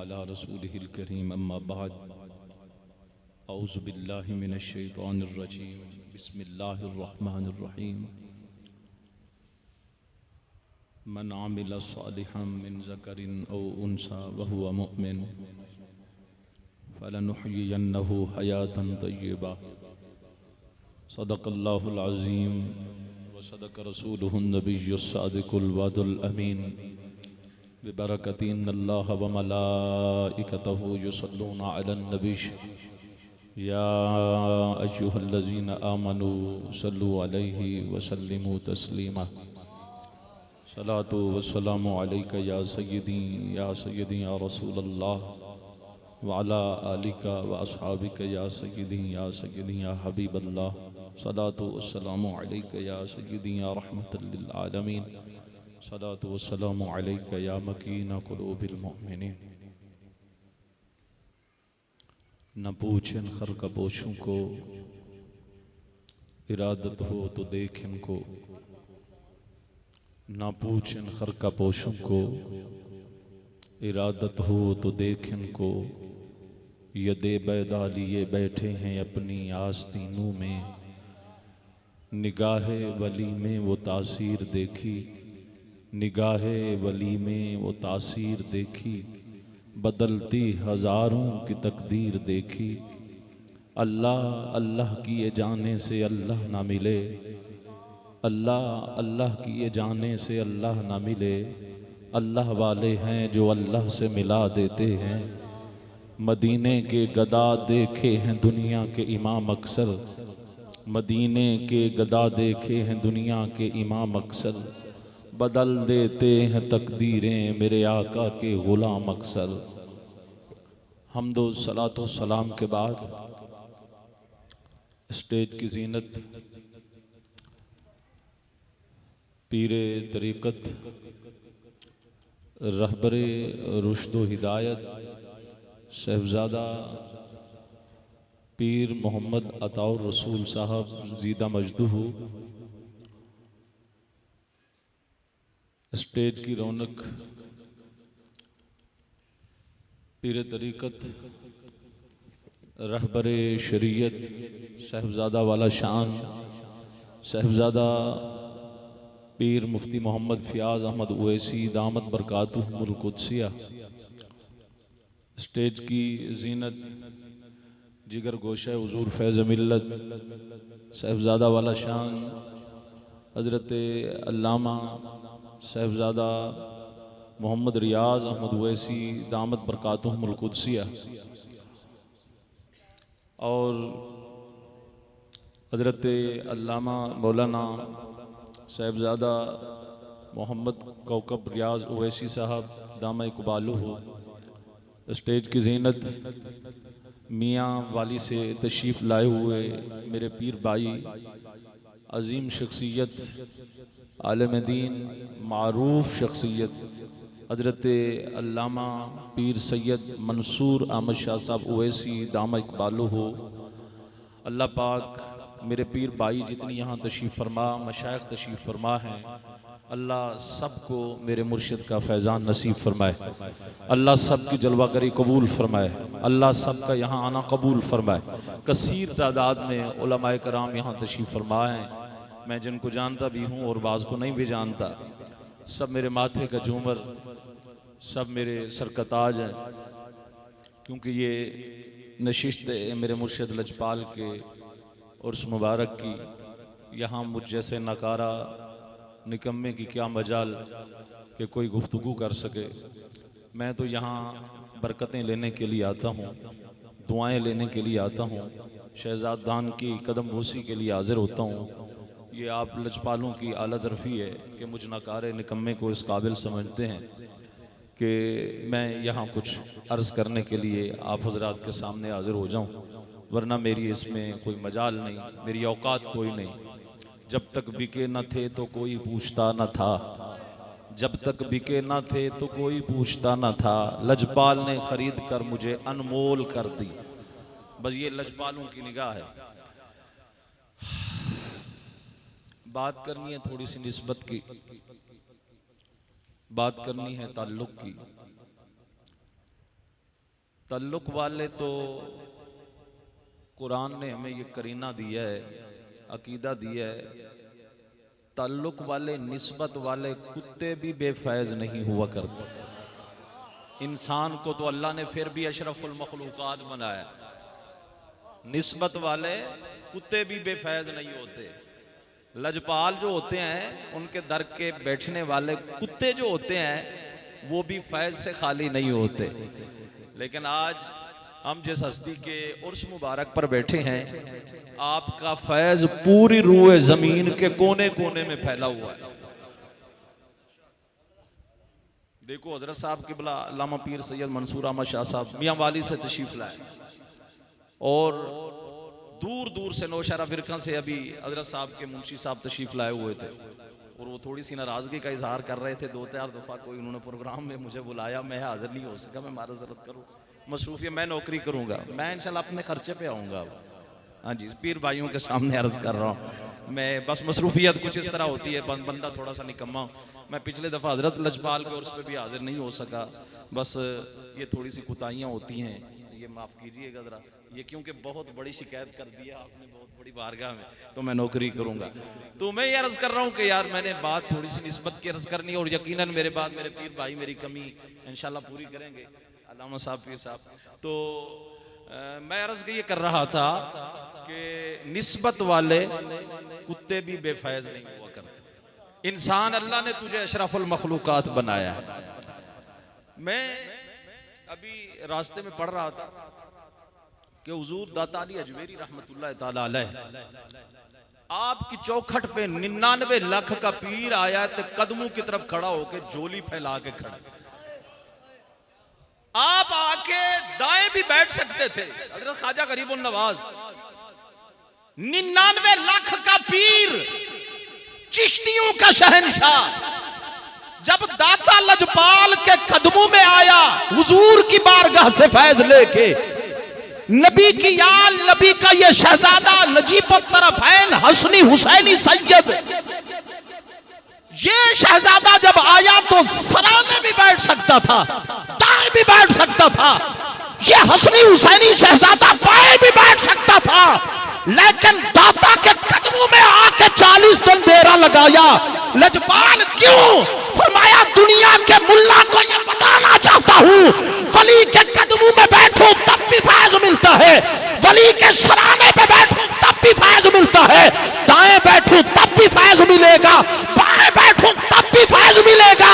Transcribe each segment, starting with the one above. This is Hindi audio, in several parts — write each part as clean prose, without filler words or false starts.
अला रसूलिहिल करीम अम्मा बाद औज़ु बिल्लाहि मिनश शैतानिर रजीम बिस्मिल्लाहिर रहमानिर रहीम मन आमिला सालिहन मिन ज़करिन औ उन्सा व हुवा मुमिन फलनुहयियन्नहु हयातन तय्यिबा सदक़ल्लाहुल अज़ीम व सदक़ रसूलुहुन नबिय्युस सादिकुल वअदुल अमीन बिबरकति इन्नल्लाह व मलाइकतहु युसल्लूना अलन नबी या अय्युहल्लज़ीना आमनू सल्लु अलैहि व सल्लिमू तस्लीमा सलातु व सलामु अलैका या सय्यदी या रसूलल्लाह व अला आलिका व अस्हाबिका या सय्यदी या हबीबल्लाह सलातु व सलामु अलैका या सय्यदी या रहमतल लिल आलमीन सलातु व सलामु अलैका या मकीन कुलूबिल मुमिनीन। न पूछें खर का पोशों को, इरादत हो तो देख इनको। न पूछें खर का पोशों को, इरादत हो तो देख इनको। यदे बैदा लिए बैठे हैं अपनी आस्तीनों में, निगाहे वली में वो तासीर देखी, निगाहे वली में वो तासीर देखी, बदलती हज़ारों की तकदीर देखी। अल्लाह अल्लाह किए जाने से अल्लाह ना मिले, अल्लाह अल्लाह किए जाने से अल्लाह ना मिले। अल्लाह वाले हैं जो अल्लाह से मिला देते हैं। मदीने के गदा देखे हैं दुनिया के इमाम अक्सर, मदीने के गदा देखे हैं दुनिया के इमाम अक्सर। बदल देते हैं तकदीरें मेरे आका के गुलाम अक्सर। हम्दो सलातो सलाम के बाद स्टेज की जीनत पीरे तरीक़त रहबरे रुश्दो हिदायत साहिबजादा पीर मोहम्मद अताउर रसूल साहब ज़ीदा मजदूह। स्टेज की रौनक पीर तरीक़त रहबरे शरीयत साहिबजादा वाला शान साहिबजादा पीर मुफ्ती मोहम्मद फ़ियाज़ अहमद उवैसी दामत बरकातुहुमुल कुद्सिया। स्टेज की जीनत जिगर गोशा हुज़ूर फैज़ मिल्लत साहिबजादा वाला शान हज़रत अल्लामा साहिबजादा मोहम्मद रियाज़ अहमद उवैसी दामत बरकातुहुमुल कुद्सिया और हज़रत अल्लामा मौलाना साहिबजादा मोहम्मद कौकब रियाज़ उवैसी साहब दामा इक़बालुहु। स्टेज की जीनत मियाँ वाली से तशरीफ़ लाए हुए मेरे पीर भाई अज़ीम शख्सियत आलम दीन मारूफ शख्सियत हज़रत अल्लामा पीर सैयद मंसूर अहमद शाह साहब उवैसी दामा इक़बालुहु। अल्लाह पाक मेरे पीर भाई जितनी यहाँ तशरीफ़ फरमा मशाइख तशरीफ़ फरमा हैं, अल्लाह सबको मेरे मुर्शिद का फैज़ान नसीब फरमाए। अल्लाह सब की जलवागरी कबूल फरमाए। अल्लाह सब का यहाँ आना कबूल फरमाए। कसीर तादाद में उलमाए कराम यहाँ तशरीफ़ फरमा हैं। मैं जिनको जानता भी हूँ और बाज़ को नहीं भी जानता, सब मेरे माथे का झूमर, सब मेरे सर का ताज है, क्योंकि ये नशिस्त मेरे मुर्शिद लजपाल के और उस मुबारक की। यहाँ मुझ जैसे नकारा निकम्मे की क्या मजाल कि कोई गुफ्तगू कर सके। मैं तो यहाँ बरकतें लेने के लिए आता हूँ, दुआएं लेने के लिए आता हूँ, शहजादान की कदम बोसी के लिए हाजिर होता हूँ। ये आप लजपालों की आला ज़रफ़ी है कि मुझ नकारे निकम्मे को इस काबिल समझते हैं कि मैं यहाँ कुछ अर्ज़ करने के लिए आप हज़रात के सामने हाजिर हो जाऊँ, वरना मेरी इसमें कोई मजाल नहीं, मेरी औकात कोई नहीं। जब तक बिके न थे तो कोई पूछता न था, जब तक बिके न थे तो कोई पूछता न था। लजपाल ने ख़रीद कर मुझे अनमोल कर दी। बस ये लजपालों की निगाह है। बात करनी है थोड़ी सी निस्बत की, बात करनी है ताल्लुक़ की। तल्लुक वाले तो कुरान ने हमें ये करीना दिया है, अकीदा दिया है, तल्लुक वाले निस्बत वाले कुत्ते भी बेफैज नहीं हुआ करते। इंसान को तो अल्लाह ने फिर भी अशरफुल मखलूकात बनाया, निस्बत वाले कुत्ते भी बेफैज नहीं होते। लजपाल जो होते हैं उनके दर के बैठने वाले कुत्ते जो होते हैं वो भी फैज से खाली नहीं होते। लेकिन आज हम जिस हस्ती के उर्स मुबारक पर बैठे हैं, आपका फैज पूरी रूए जमीन के कोने कोने में फैला हुआ है। देखो हजरत साहब किबला अल्लामा पीर सैयद मंसूर अहमद शाह साहब मियां वाली से तशरीफ लाए और दूर दूर से नौशहरा फिरका से अभी हजरत साहब के मुंशी साहब तशरीफ लाए हुए थे और वो थोड़ी सी नाराजगी का इजहार कर रहे थे। 2-4 दफा कोई उन्होंने प्रोग्राम में मुझे बुलाया, मैं हाजिर नहीं हो सका, मैं माजरत करूँ, मसरूफियत, मैं नौकरी करूँगा, मैं इंशाल्लाह अपने खर्चे पे आऊँगा। हाँ जी, पीर भाइयों के सामने अर्ज कर रहा हूँ मैं, बस मसरूफियत कुछ इस तरह होती है, बंदा थोड़ा सा निकम्मा। मैं पिछले दफ़ा हजरत लजपाल के उर्स पे भी हाजिर नहीं हो सका, बस ये थोड़ी सी कुताहियाँ होती हैं, ये माफ़ कीजिएगा ज़रा, ये क्योंकि बहुत बड़ी शिकायत कर दिया आपने बहुत बड़ी बारगाह में, तो मैं नौकरी करूँगा। तो मैं ये अर्ज़ कर रहा हूँ कि यार मैंने बात थोड़ी सी निस्बत की अर्ज़ करनी है और यकीनन मेरे बाद मेरे पीर भाई मेरी कमी इंशाल्लाह पूरी करेंगे, अल्लामा साहब पीर साहब। तो मैं अर्ज़ ये कर रहा था कि निस्बत वाले कुत्ते भी बेफैज नहीं हुआ करते। इंसान अल्लाह ने तुझे अशरफुल मखलूकात बनाया है। मैं अभी रास्ते में पढ़ रहा था कि हुजूर दाता अली अजमेरी रहमतुल्लाह ताला अलैह आपकी चौखट पे 99 लाख का पीर आया तो कदमों की तरफ खड़ा होके झोली फैला के खड़ा। आप आके दाएं भी बैठ सकते थे। हजरत ख्वाजा गरीबुन नवाज 99 लाख का पीर, चिश्तियों का शहंशाह, जब दाता लजपाल के कदमों में आया हुजूर की बारगाह से फैज लेके, नबी की याल, नबी का ये शहजादा नजीब तरफैन हसनी हुसैनी सैयद, ये शहजादा जब आया तो सरा में भी बैठ सकता था, दाएं भी बैठ सकता था, ये हसनी हुसैनी शहजादा बाएं भी बैठ सकता था, लेकिन दाता के कदमों में आके 40 दिन डेरा लगाया। लजपाल क्यों? फरमाया दुनिया के मुल्ला को ये बताना चाहता हूँ, वली के कदमों में बैठो तब भी फैज मिलता है, वली के सराने पे बैठो तब भी फैज मिलता है, दाएं बैठो तब भी फैज मिलेगा, बाएं बैठो तब भी फैज मिलेगा।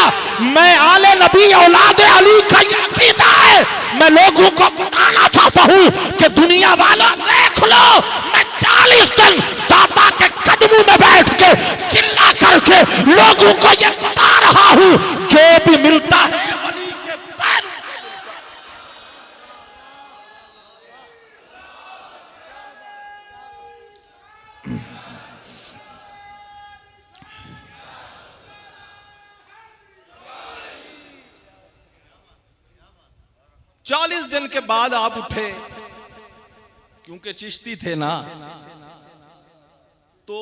मैं आले नबी औलाद अली का अकीदा है। मैं लोगों को बताना चाहता हूँ कि दुनिया वाला देख लो, मैं 40 दिन दाता के कदमों में बैठ के चिल्ला करके लोगों को ये बता रहा हूँ, जो भी मिलता है वली के पैरों से मिलता है। 40 दिन के बाद आप उठे, क्योंकि चिश्ती थे ना, तो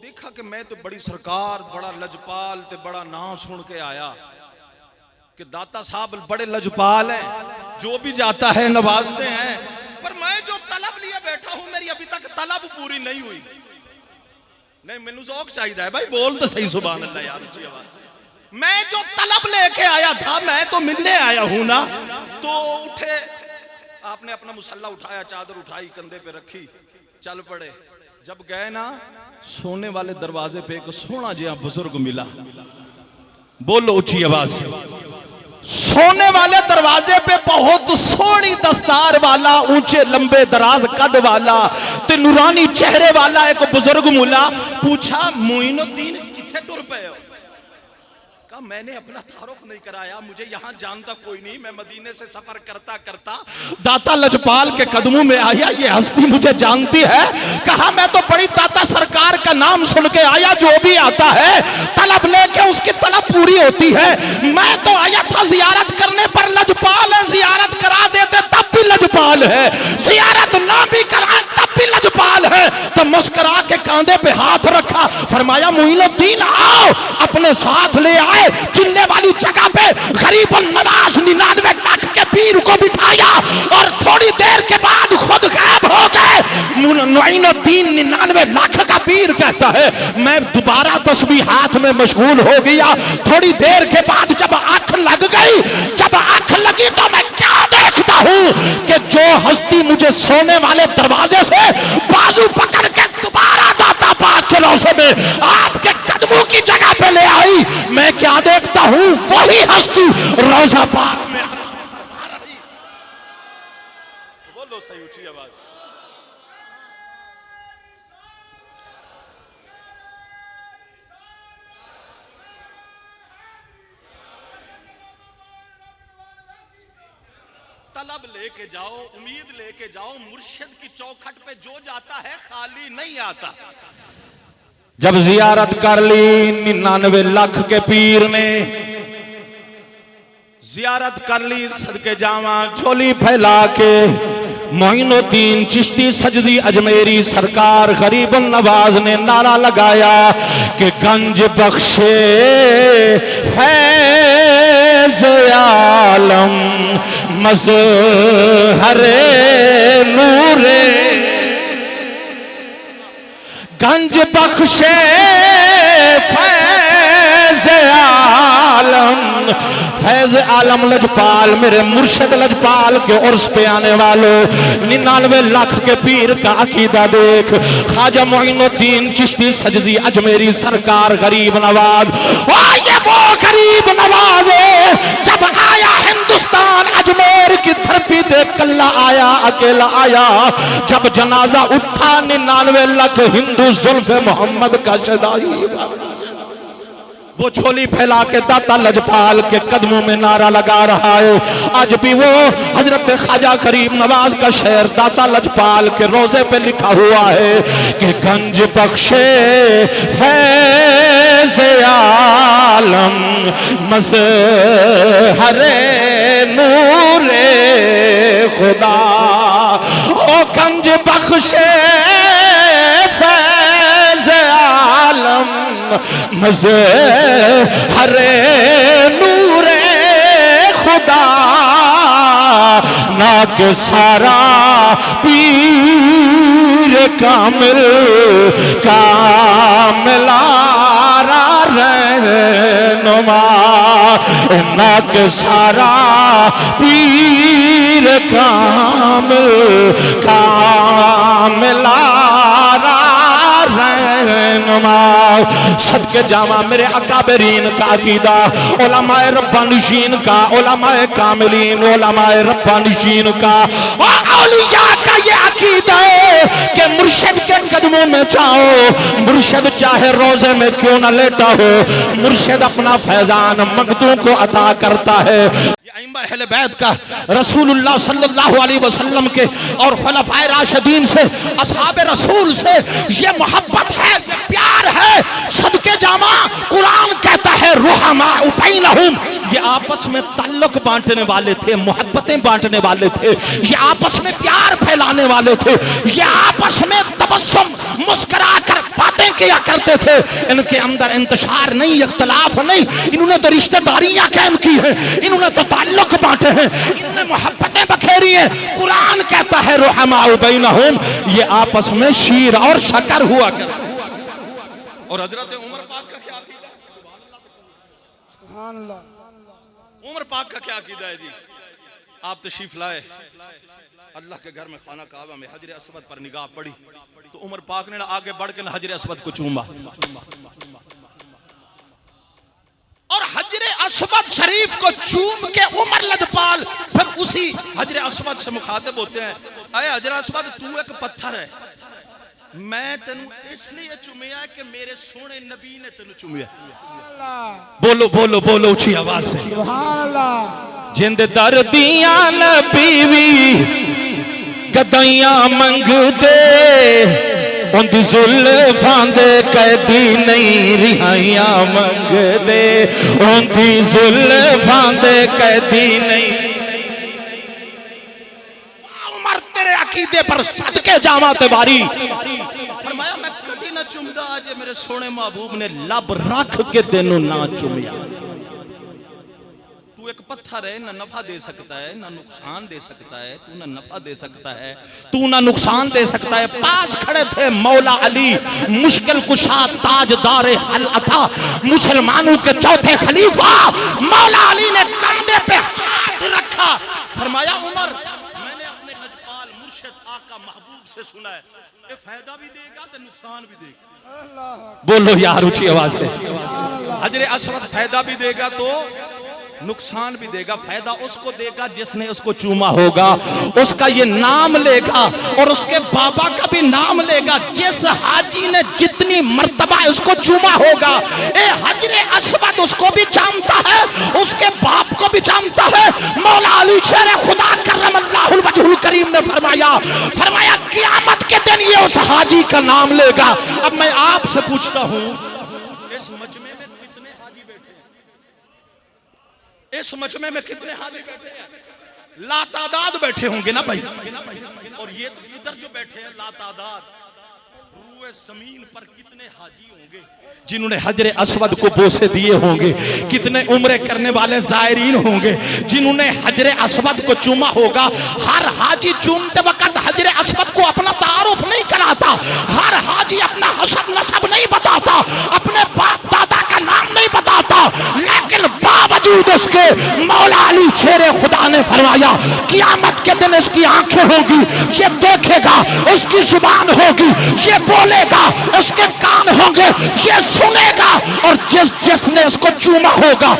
देखा कि मैं तो बड़ी सरकार, बड़ा लजपाल ते बड़ा नाम सुन के आया कि दाता साहब बड़े लजपाल हैं, जो भी जाता है नवाजते हैं, पर मैं जो तलब लिए बैठा हूं मेरी अभी तक तलब पूरी नहीं हुई। नहीं, मैनू शौक चाहिए भाई, बोल तो सही सुभान अल्लाह यार, ऊंची आवाज। मैं जो तलब लेके आया था, मैं तो मिलने आया हूं ना। तो उठे, आपने अपना मुसल्ला उठाया, चादर उठाई, कंधे पे रखी, चल पड़े। जब गए ना, सोने वाले दरवाजे पे एक सोना जिया बुजुर्ग मिला, बोलो ऊंची आवाज से, सोने वाले दरवाजे पे बहुत सोनी दस्तार वाला, ऊंचे लंबे दराज कद वाला ते नूरानी चेहरे वाला एक बुजुर्ग मिला। पूछा मोइनुद्दीन किथे टुर पे हो? कहा मैंने अपना तारुफ नहीं कराया, मुझे यहाँ जानता कोई नहीं, मैं मदीने से सफर करता करता दाता लजपाल के कदमों में आया, ये हस्ती मुझे जानती है। कहा मैं तो बड़ी दाता सरकार का नाम सुन के आया, जो भी आता है तलब लेके उसकी तलब पूरी होती है। मैं तो आया था जियारत करने, पर लजपाल है, जियारत करा देते तब भी लजपाल है, जियारत ना भी कराए तब भी लजपाल है। तो मुस्कुरा के कांधे पे हाथ रखा, फरमाया मोइनुद्दीन आओ, अपने साथ ले आए। चिल्ले वाली जगह पे गरीब नवाज 99 लाख के पीर को भी बिठाया और थोड़ी देर के बाद खुद गायब हो गए। मुइनुद्दीन 99 लाख का पीर कहता है मैं दोबारा तस्बीह हाथ में मशगूल हो गया। थोड़ी देर के बाद जब आंख लग गई, जब आंख लगी तो मैं क्या देखता हूं कि जो हस्ती मुझे सोने वाले दरवाजे से बाजू पकड़ के दोबारा दाता पाक के रोज़े में आपके कदमों की जगह पे ले आई, मैं क्या देखता हूं वही हस्ती रोज़ा पाक में। बोलो सही ऊंची आवाज। तलब लेके जाओ, उम्मीद लेके जाओ, मुर्शिद की चौखट पे जो जाता है खाली नहीं आता। जब जियारत कर ली 99 लाख के पीर ने, जियारत कर ली, सदके जावा झोली फैला के मोइनुद्दीन चिश्ती सजदी अजमेरी सरकार गरीब नवाज ने नारा लगाया कि गंज बख्शे फैज़ आलम मज़हरे नूरे, गंज बख्शे फैज़ आलम, फैज़ आलम लजपाल मेरे मुर्शिद लजपाल के उर्स पे आने वालों 99 लाख के पीर का अकीदा देख। ख्वाजा मोइनुद्दीन चिश्ती सजदी अजमेरी सरकार गरीब नवाज, ये वो गरीब नवाज है जब आया हिंदुस्तान अजमेर की धरती पे कल्ला आया, अकेला आया। जब जनाजा उठा 99 लाख हिंदू जुल्फ़े मोहम्मद का शदाई, वो झोली फैला के दाता लजपाल के कदमों में नारा लगा रहा है। आज भी वो हजरत ख्वाजा गरीब नवाज का शेर दाता लजपाल के रोजे पे लिखा हुआ है कि गंज बख्शे फैज़ आलम मज़हरे नूरे खुदा, ओ गंज बख्शे फैज़ आलम मज़हरे नूरे खुदा, ना के सारा पीर कामिल कामिला रहनुमा, ना के सारा पीर कामिल कामिला रहनुमा। सदके जावा मेरे अकाबरीन का अकीदा, उलमाए रब्बानिशीन का, उलमाए कामिलीन, उलमाए रब्बानिशीन का, औलिया का ये अकीदा है कि मुर्शिद के कदमों में जाओ। मुर्शिद चाहे रोजे में क्यों न लेटा हो, मुर्शिद अपना फैजान मंगतों को अता करता है। अहले बैत का रसूलुल्लाह सल्लल्लाहु अलैहि वसल्लम के और खुलफाए राशिदीन से, असहाबे रसूल से ये मोहब्बत है, ये प्यार है। सदके जामा कुरान कहता है रुहमा बैनहुम, ये आपस में ताल्लुक बांटने वाले थे, मोहब्बतें बांटने वाले थे, ये आपस में प्यार फैलाने वाले थे, ये आपस में तबस्सुम मुस्कुरा कर बातें किया करते थे। इनके अंदर इंतशार नहीं, इख्तलाफ नहीं, इन्होंने तो रिश्तेदारियां कायम की है, इन्होंने तो ताल्लुक बांटे हैं, इन्होंने मोहब्बतें बखेरी हैं। कुरान कहता है रुहमा बैनहुम, ये आपस में शीर और शकर हुआ करते। और हजरत उमर पाक का क्या अकीदा? सुभान अल्लाह। उमर पाक का क्या अकीदा है जी? आप तशरीफ लाए, अल्लाह के घर में खाना काबा में हजर अस्वद पर निगाह पड़ी तो उमर पाक ने आगे बढ़ के हजर अस्वद को चूमा और हजर अस्वद शरीफ को चूम के उमर लजपाल फिर उसी हजर अस्वद से मुखातिब होते हैं, अरे हजर अस्वद तू एक पत्थर है, मैं तेन इसलिए चुमिया कि मेरे सोने नबी ने तेन चुमिया। बोलो बोलो बोलो ऊंची आवाज से सुभान अल्लाह। जिंद दर्दियां नबीवी गदाइयां मंगदे, उन्दी जुल्फां दे कैदी नहीं रिहाइयां मंगदे, उन्दी जुल्फां दे कैदी नहीं। उमर तेरे अकीदे पर सदके जावा ते बारी फरमाया मैं कदी ना चुमदा, आज मेरे सोने महबूब ने लब रख के तेनू ना चुमिया। तू एक पत्थर पत्थर है, न नफा दे सकता है न नुकसान दे सकता है। तू न नफा दे सकता है, तू न नुकसान दे सकता है। पास खड़े थे मौला अली, मुश्किल कुशा ताजदार हल अता, मुसलमानों के चौथे खलीफा। मौला अली ने कंधे पे हाथ रखा, फरमाया उमर, मैंने अपने लजपाल मुर्शिद आका महबूब से सुना है, ये फायदा भी देगा तो नुकसान भी देगा। बोलो यार ऊंची आवाज से। हजरे असवद फायदा भी देगा तो नुकसान भी देगा। फायदा उसको देगा जिसने उसको चूमा होगा, उसका ये नाम लेगा और उसके बाबा का भी नाम लेगा। जिस हाजी ने जितनी मर्तबा उसको चूमा होगा, ए हजरे असवद उसको भी जानता है, उसके बाप को भी जानता है। मौला अली शेर खुदा करमल्लाहुल वजहुल करीम ने फरमाया क़यामत के दिन ये उस हाजी का नाम लेगा। अब मैं आपसे पूछता हूं, इस मजमे में कितने हाजी बैठे हैं? इस मजमे में कितने हाजी बैठे हैं? लातादाद बैठे होंगे ना भाई। और ये तो इधर जो बैठे हैं लातादाद, रूए जमीन पर कितने हाजी होंगे जिन्होंने हजरे असवद को बोसे दिए होंगे। कितने उम्रे करने वाले जायरीन होंगे जिन्होंने हजरे असवद को चूमा होगा। हर हाजी चूमते वक्त हजरे असवद को अपना तारुफ नहीं कराता, हर हाजी अपना हसब नसब नहीं बताता, अपने बाप दादा का नाम नहीं बताता, लेकिन बावजूद उसके मौला अली शेरे खुदा ने फरमाया क़यामत के दिन इसकी आंखें होगी, ये देखेगा, उसकी जुबान होगी, ये बोलेगा, उसके कान होंगे, ये सुनेगा। और जिसने उसको चूमा होगा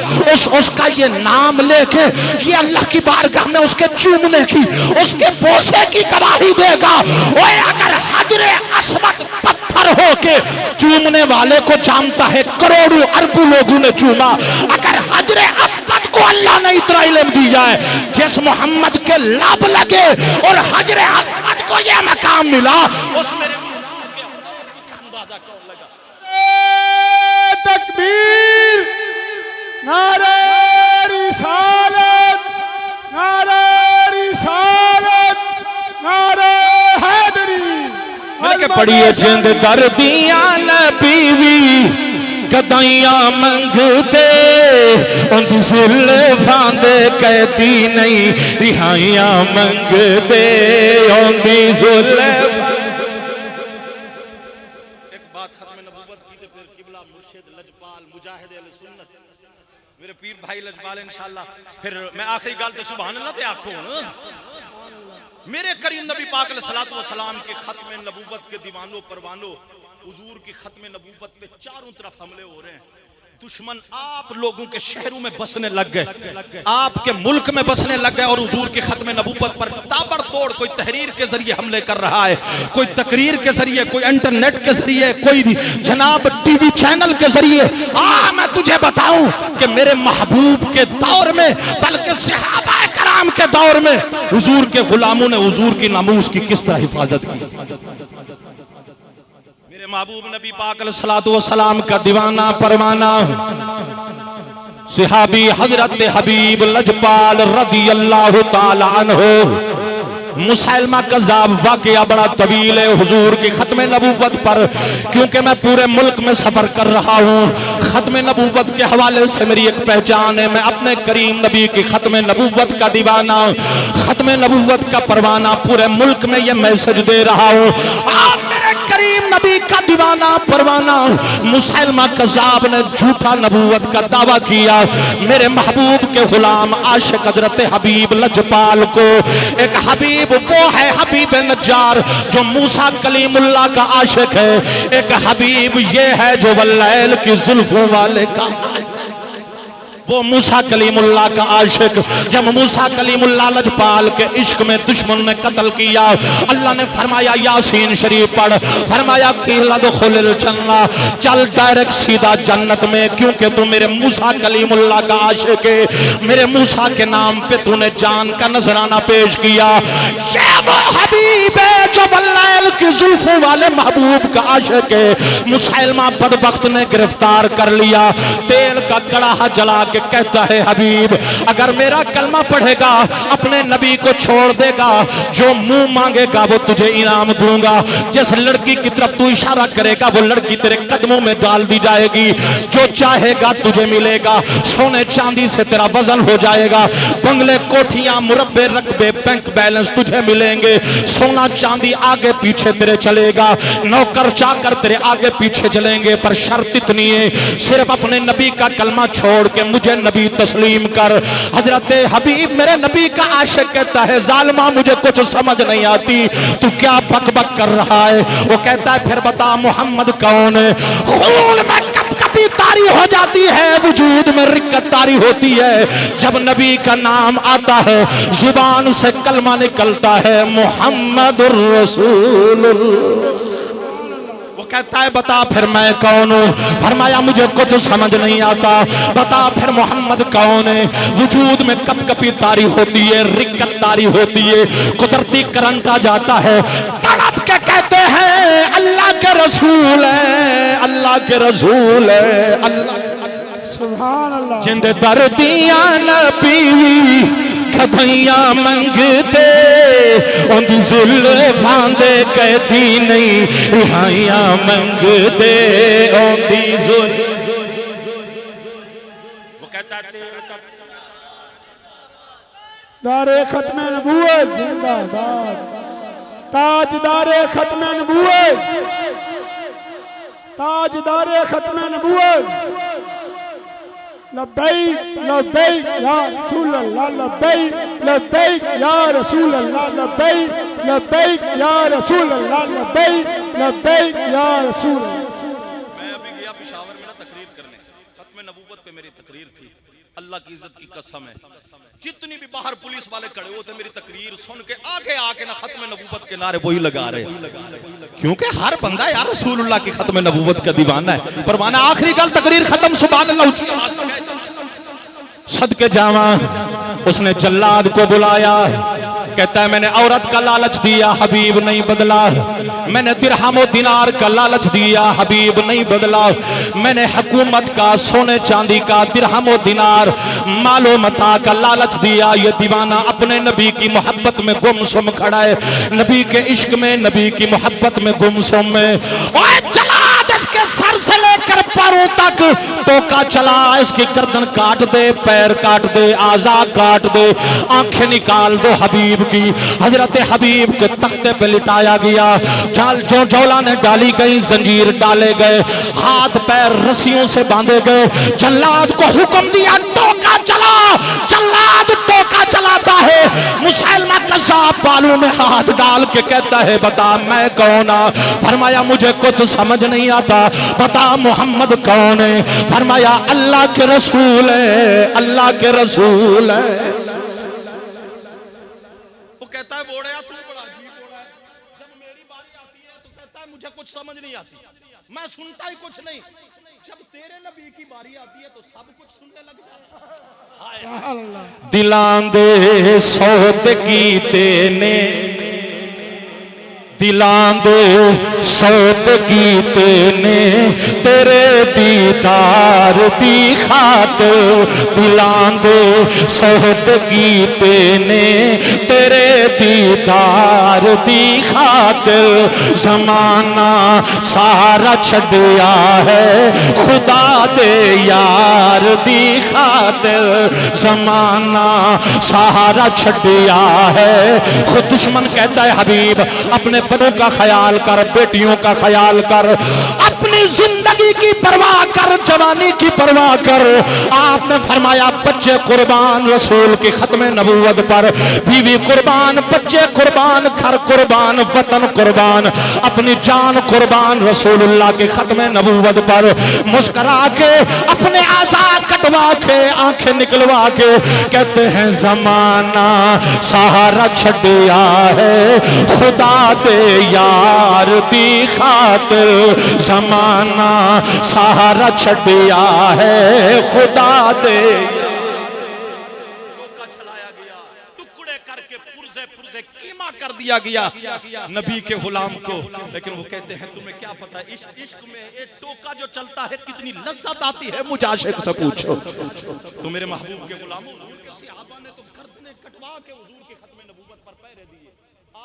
उसका ये नाम लेके ये अल्लाह की बारगाह में उसके चूमने की, उसके बोसे की गवाही देगा। ओए अगर हजरे असवद पत्थर होके चूमने वाले को जानता है, करोड़ों अरबों लोगों ने चूमा, अगर हजरे असवद को अल्लाह ने इतना इल्म दिया है, जिस मोहम्मद के लब लगे और हजरे असवद को यह मकाम मिला, उस मेरे अंदाजा कौन लगा? तकबीर, नारे रिसालत, नारे रिसालत, नारे हैदरी। मिलके पढ़िए जिंद दर्दियां न बीवी कदाइयां मंगते, उनकी जुल्फां दे कहती नहीं रिहाइयां मंगते, उनकी जुल्फां। एक बात खत्म नबूवत की तो फिर किबला मुर्शिद लजपाल मुजाहिद अहले सुन्नत मेरे पीर भाई लजपाल इंशाअल्लाह। फिर मैं आखिरी गल तो सुभान अल्लाह ते आखो मेरे करीम नबी पाक अलैहिस्सलातु वस्सलाम के खत्म नबूवत के दीवानों परवानों, हुजूर की खत्म नबूवत पे चारों तरफ हमले हो रहे हैं। दुश्मन आप लोगों के शहरों में बसने लग गए, आपके मुल्क में बसने लग गए और हुजूर की खत्म नबूवत पर ताबड़तोड़ कोई तहरीर के जरिए हमले कर रहा है, कोई तकरीर के जरिए, कोई इंटरनेट के जरिए, कोई जनाब टीवी चैनल के जरिए। मैं तुझे बताऊं कि मेरे महबूब के दौर में, बल्कि सहाबा कराम के दौर में हुजूर के गुलामों ने हुजूर की नामूस की किस तरह हिफाजत की। मेरे महबूब नबी पाक अलैहिस्सलातु वस्सलाम का दीवाना परवाना सहाबी हजरत हबीब लजपाल रदियल्लाहु ताला अन्हु। मुसैलमा कज़्ज़ाब वाक़या बड़ा तवील है हुजूर की खत्म नबूवत पर, क्योंकि मैं पूरे मुल्क में सफर कर रहा हूँ। खत्म नबूवत के हवाले से मेरी एक पहचान है, मैं अपने करीम नबी की खत्म नबूवत का दीवाना, खत्म नबूवत का परवाना पूरे मुल्क में ये मैसेज दे रहा हूँ। आप मेरे करीम नबी का दीवाना परवाना मुसैलमा कज़्ज़ाब ने झूठा नबूवत का दावा किया। मेरे महबूब के गुलाम आशिक हजरत हबीब लजपाल को, एक हबीब वो है हबीब नज्जार जो मूसा कलीमुल्लाह का आशिक है, एक हबीब ये है जो वल्लैल की जुल्फों वाले का, वो मूसा कलीमुल्लाह का आशिक। जब मूसा कलीमुल्लाह लजपाल के इश्क में दुश्मन ने कत्ल किया, अल्लाह ने फरमाया यासीन शरीफ पढ़, फरमाया क़ील जन्ना, चल डायरेक्ट सीधा जन्नत में, क्योंकि तू मेरे मूसा कलीमुल्लाह का आशिक है। मेरे मूसा के नाम पे तूने जान का नजराना पेश किया। ये वो हबीब है जो वल्लैल की जुल्फों वाले महबूब का आशिक है। मुसैलमा बदबख्त ने गिरफ्तार कर लिया, तेल का कड़ाहा जला के के कहता है हबीब अगर मेरा कलमा पढ़ेगा अपने नबी को छोड़ देगा, जो मुंह मांगेगा वो तुझे इनाम दूंगा। जिस लड़की की तरफ तू इशारा करेगा वो लड़की तेरे कदमों में डाल दी जाएगी। जो चाहेगा तुझे मिलेगा, सोने चांदी से तेरा वजन हो जाएगा। बंगले, कोठियां, मुरब्बे, रकबे, बैंक बैलेंस तुझे मिलेंगे। सोना चांदी आगे पीछे तेरे चलेगा, नौकर चाकर तेरे आगे पीछे चलेंगे। पर शर्त इतनी है, सिर्फ अपने नबी का कलमा छोड़ के मुझे नबी तस्लीम कर। हजरत हबीब मेरे नबी का आशिक कहता है जालिमा मुझे कुछ समझ नहीं आती, तू क्या बक बक कर रहा है। वो कहता है फिर बता मोहम्मद कौन है। खून में कब कभी तारी हो जाती है, वजूद में रिक्कत तारी होती है जब नबी का नाम आता है, जुबान से कलमा निकलता है मुहम्मदुर रसूलुल्लाह। वो कहता है बता फिर मैं कौन हूँ। फरमाया मुझे कुछ समझ नहीं आता, बता फिर मोहम्मद कौन है। वजूद में कप कपी तारी होती है, रिक्कत तारी होती है, कुदरती करंट आ जाता है। तड़प के कहते हैं अल्लाह के रसूल है, अल्लाह के रसूल है, अल्लाह सुभान अल्लाह। जिंद दर्दियां नबी कथैया मंगते उन्दी जुल्फां दे कहती नहीं रिहाइयां मंगते उन्दी वो कहता है दारे खत्म नबूवत जिंदाबाद, ताजदारे खत्म नबूवत, ताजदारे खत्म नबूवत। लब्बैक लब्बैक या रसूल अल्लाह, लब्बैक लब्बैक या रसूल अल्लाह, लब्बैक लब्बैक या रसूल अल्लाह, लब्बैक लब्बैक या रसूल अल्लाह। मैं अभी गया पेशावर में ना तकरीर करने, खत्म नबूवत पे मेरी तकरीर थी। अल्लाह की इज्जत की कसम है, जितनी भी बाहर पुलिस वाले खड़े हुए थे मेरी तकरीर सुन के आगे आके ना खत्म नबूवत के नारे वही लगा रहे, क्योंकि हर बंदा यार रसूलुल्लाह की खत्म नबूवत का दीवाना है। पर माना आखिरी गल तकरीर खत्म, सुभान अल्लाह। सदके जावा उसने जल्लाद को बुलाया, कहता है मैंने औरत का लालच दिया, हबीब नहीं बदला। मैंने दिरहम दिनार का लालच दिया, हबीब नहीं बदला। मैंने हुकूमत का, सोने चांदी का, दिरहम दिनार, मालो मता का लालच दिया। ये दीवाना अपने नबी की मोहब्बत में गुमसुम खड़ा है, नबी के इश्क में, नबी की मोहब्बत में गुमसुम है। ओए चला इसके सर से लेकर पैरों तक टोका चला, इसकी गर्दन काट दे, पैर काट दे, आजा काट दे, आंखें निकाल दो हबीब की। हजरत हबीब को तख्ते पे लिटाया गया, जाल जो जौला ने डाली गई, जंजीर डाले गए, हाथ पैर रस्सियों से बांधे गए। जल्लाद को हुक्म दिया टोका चला, जल्लाद टोका चलाता है। मुसलमान कसाब बालों में हाथ डाल के कहता है बता मैं कौन आ। फरमाया मुझे कुछ समझ नहीं आता, बता मोहम्मद कौन है। फरमाया अल्लाह के रसूल है, अल्लाह के रसूल है। वो कहता है बोड़या तू बड़ा अजीब बोड़ा है, जब मेरी बारी आती है तो कहता है मुझे कुछ समझ नहीं आती, मैं सुनता ही कुछ नहीं। जब तेरे नबी की बारी आती है तो सब कुछ सुनने लग जाए। दिलां दे सौत कीते ने, दिलां दे सौत कीते ने तेरे दीदार दी खातिर, दिलां दे सौत कीते ने तेरे दीदार दी खातिर। ज़माना सारा छड़िया है खुदा दे यार दी खातिर, ज़माना सारा छड़िया है। खुद दुश्मन कहता है हबीब अपने बड़ों का ख्याल कर, बेटियों का ख्याल कर, अपनी जिंदगी की परवाह कर, जवानी की परवाह कर। आपने फरमाया बच्चे कुर्बान रसूल की खत्म नबूवत पर, बीवी कुर्बान, बच्चे कुर्बान, घर कुर्बान, वतन कुर्बान, अपनी जान कुर्बान रसूलुल्लाह की खत्म नबूवत पर। मुस्कुरा के अपने आज़ाद कटवा के, आंखें निकलवा के कहते हैं ज़माना सहारा छड़िया है खुदा दे यार दी खातिर, ज़माना सहारा छड़िया है खुदा दे। चलाया गया टुकड़े करके पुरजे पुरजे कीमा कर दिया गया नबी के गुलाम को। लेकिन वो कहते हैं तुम्हें क्या पता इश्क में एक टोका जो चलता है कितनी लज्जत आती है, मुझे आशिक से पूछो। तो मेरे महबूब के गुलामों, हुजूर के सहाबा ने तो गर्दनें कटवा के हुजूर के खत्म नबूवत पर पैरे दिए।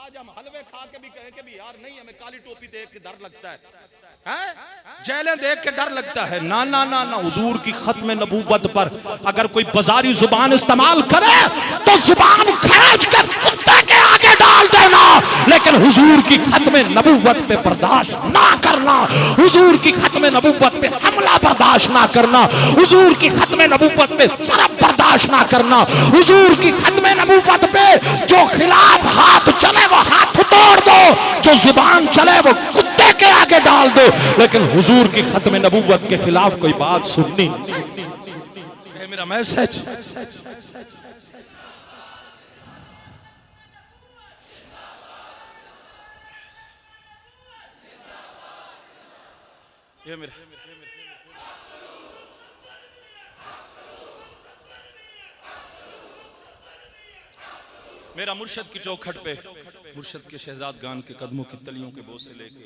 आज हम हलवे खा के भी कहे कि भी यार नहीं, हमें काली टोपी देख के डर लगता है, जेलें देख के डर लगता है। ना ना ना ना, हुजूर की खत्म नबूवत पर अगर कोई बाजारी जुबान इस्तेमाल करे तो जुबान खींच के कुत्ते के आगे डाल देना, लेकिन हुजूर की खत्म नबूवत पे बर्दाश्त ना करना, हुजूर की खत्म नबूवत पे हमला बर्दाश्त ना करना, हुजूर की खत्म नबूवत पे शर्म बर्दाश्त ना करना, हुजूर की खत्म नबूवत पे जो खिलाफ हाथ चले वो हाथ तोड़ दो, जो जुबान चले वो कुत्ते के आगे डाल दो, लेकिन हुजूर की खत्म नबूवत के खिलाफ कोई बात सुननी है। मेरा मैसेज ये मेरा मुर्शद की चौखट पे मुर्शद के शहजाद गान के कदमों की तलियों के बोझ से लेके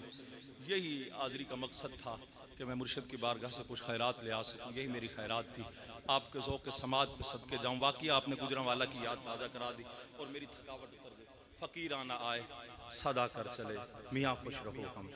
यही हाज़री का मकसद था कि मैं मुर्शद की बारगाह से कुछ खैरात ले आ सकूँ। यही मेरी खैरात थी, आपके ज़ौक़ समाज पे सदके जाऊँ। वाक़ई आपने गुजरांवाला की याद ताज़ा करा दी और मेरी थकावट उतर गई। फ़कीराना आए सदा कर चले, मियाँ खुश रहो हम।